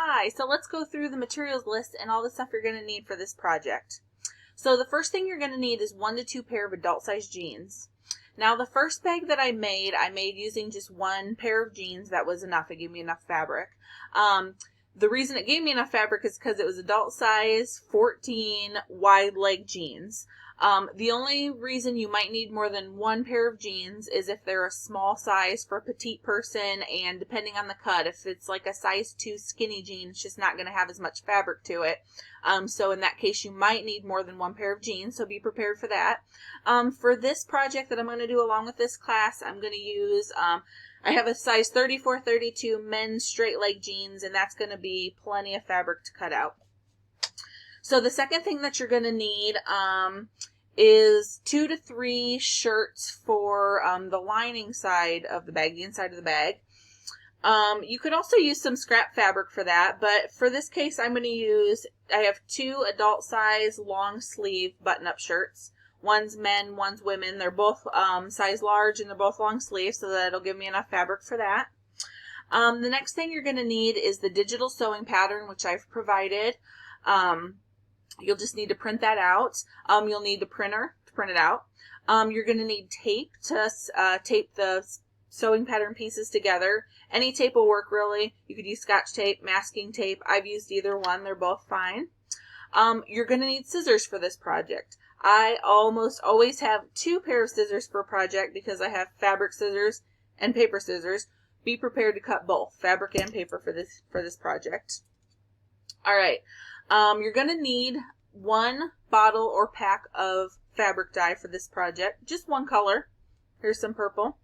Hi, so let's go through the materials list and all the stuff you're going to need for this project. So the first thing you're going to need is 1 to 2 pair of adult size jeans. Now the first bag that I made using just 1 pair of jeans. That was enough. It gave me enough fabric. The reason it gave me enough fabric is because it was adult size 14 wide leg jeans. The only reason you might need more than 1 pair of jeans is if they're a small size for a petite person, and depending on the cut, if it's like a size 2 skinny jean, it's just not going to have as much fabric to it. So in that case, you might need more than 1 pair of jeans, so be prepared for that. For this project that I'm going to do along with this class, I'm going to use, I have a size 34-32 men's straight leg jeans, and that's going to be plenty of fabric to cut out. So the second thing that you're going to need is 2 to 3 shirts for the lining side of the bag, the inside of the bag. You could also use some scrap fabric for that, but for this case I have 2 adult size long sleeve button-up shirts. One's men, one's women. They're both size large and they're both long sleeve, so that'll give me enough fabric for that. The next thing you're going to need is the digital sewing pattern, which I've provided. You'll just need to print that out. You'll need a printer to print it out. You're going to need tape to tape the sewing pattern pieces together. Any tape will work, really. You could use Scotch tape, masking tape. I've used either one. They're both fine. You're going to need scissors for this project. I almost always have 2 pairs of scissors per project because I have fabric scissors and paper scissors. Be prepared to cut both fabric and paper for this project. All right. You're going to need 1 bottle or pack of fabric dye for this project. Just 1 color. Here's some purple.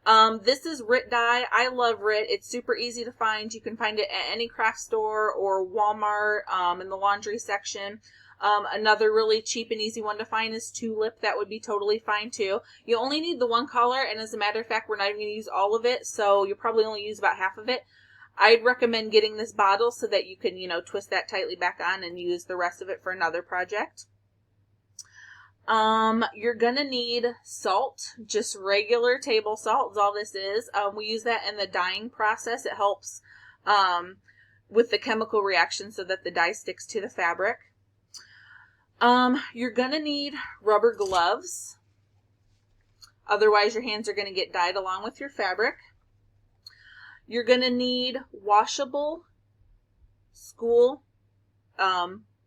This is RIT dye. I love RIT. It's super easy to find. You can find it at any craft store or Walmart in the laundry section. Another really cheap and easy one to find is Tulip. That would be totally fine too. You only need the 1 color, and as a matter of fact, we're not even going to use all of it, so you'll probably only use about half of it. I'd recommend getting this bottle so that you can, twist that tightly back on and use the rest of it for another project. You're gonna need salt, just regular table salt is all this is. We use that in the dyeing process. It helps with the chemical reaction so that the dye sticks to the fabric. You're gonna need rubber gloves. Otherwise your hands are gonna get dyed along with your fabric. You're going to need washable school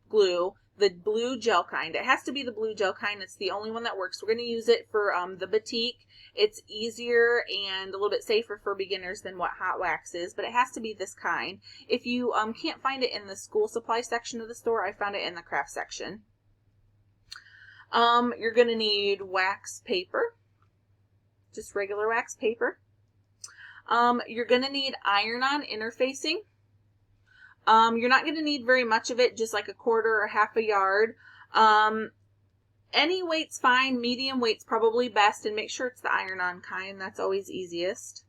glue, the blue gel kind. It has to be the blue gel kind. It's the only one that works. We're going to use it for the batik. It's easier and a little bit safer for beginners than what hot wax is, but it has to be this kind. If you can't find it in the school supply section of the store, I found it in the craft section. You're going to need wax paper, just regular wax paper. You're going to need iron-on interfacing. You're not going to need very much of it, just like a quarter or half a yard. Any weight's fine. Medium weight's probably best, and make sure it's the iron-on kind. That's always easiest.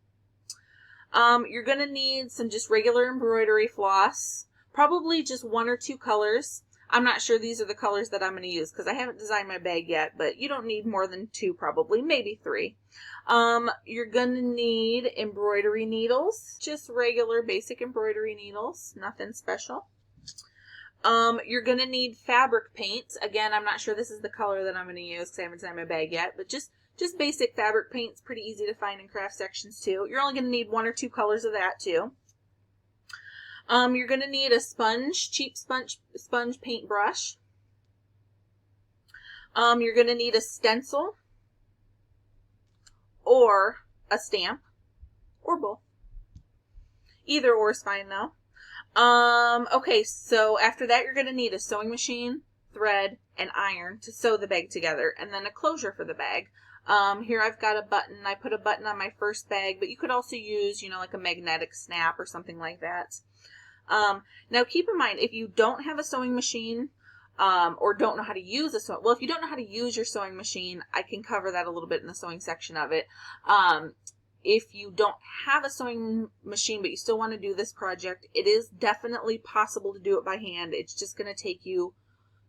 You're going to need some just regular embroidery floss, probably just 1 or 2 colors. I'm not sure these are the colors that I'm going to use because I haven't designed my bag yet, but you don't need more than 2 probably, maybe 3. You're going to need embroidery needles, just regular basic embroidery needles, nothing special. You're going to need fabric paint. Again, I'm not sure this is the color that I'm going to use because I haven't designed my bag yet, but just basic fabric paint's pretty easy to find in craft sections too. You're only going to need 1 or 2 colors of that too. You're going to need a cheap sponge paintbrush. You're going to need a stencil or a stamp or both. Either or is fine though. Okay, so after that you're going to need a sewing machine, thread, and iron to sew the bag together, and then a closure for the bag. Here I've got a button. I put a button on my first bag, but you could also use, like a magnetic snap or something like that. Now keep in mind, if you don't have a sewing machine, or don't know how to use if you don't know how to use your sewing machine, I can cover that a little bit in the sewing section of it. If you don't have a sewing machine, but you still want to do this project, it is definitely possible to do it by hand. It's just going to take you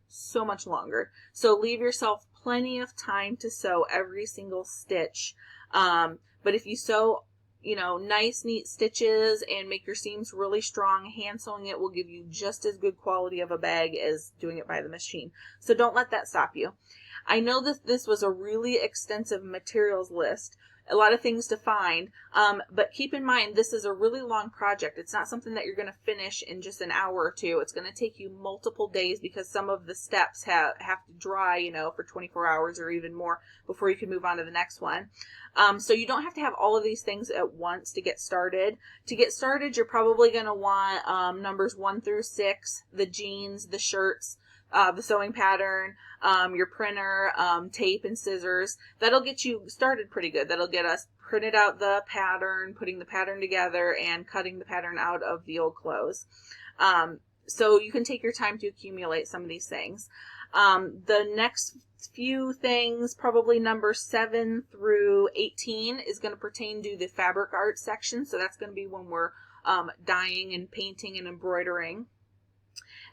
so much longer. So leave yourself plenty of time to sew every single stitch. But if you sew you know, nice, neat stitches and make your seams really strong. Hand sewing it will give you just as good quality of a bag as doing it by the machine. So don't let that stop you. I know that this was a really extensive materials list, a lot of things to find, but keep in mind this is a really long project. It's not something that you're going to finish in just an hour or two. It's going to take you multiple days because some of the steps have to dry, you know, for 24 hours or even more before you can move on to the next one. So you don't have to have all of these things at once to get started. To get started, you're probably going to want numbers 1 through 6, the jeans, the shirts, the sewing pattern, your printer, tape and scissors. That'll get you started pretty good. That'll get us printed out the pattern, putting the pattern together, and cutting the pattern out of the old clothes. So you can take your time to accumulate some of these things. The next few things, probably number 7 through 18, is going to pertain to the fabric art section. So that's going to be when we're dyeing and painting and embroidering.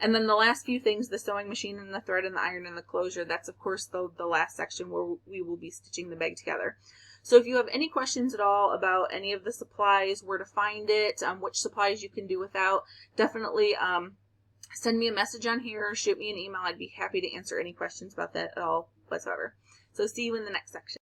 And then the last few things, the sewing machine and the thread and the iron and the closure, that's of course the last section where we will be stitching the bag together. So if you have any questions at all about any of the supplies, where to find it, which supplies you can do without, definitely send me a message on here or shoot me an email. I'd be happy to answer any questions about that at all whatsoever. So see you in the next section.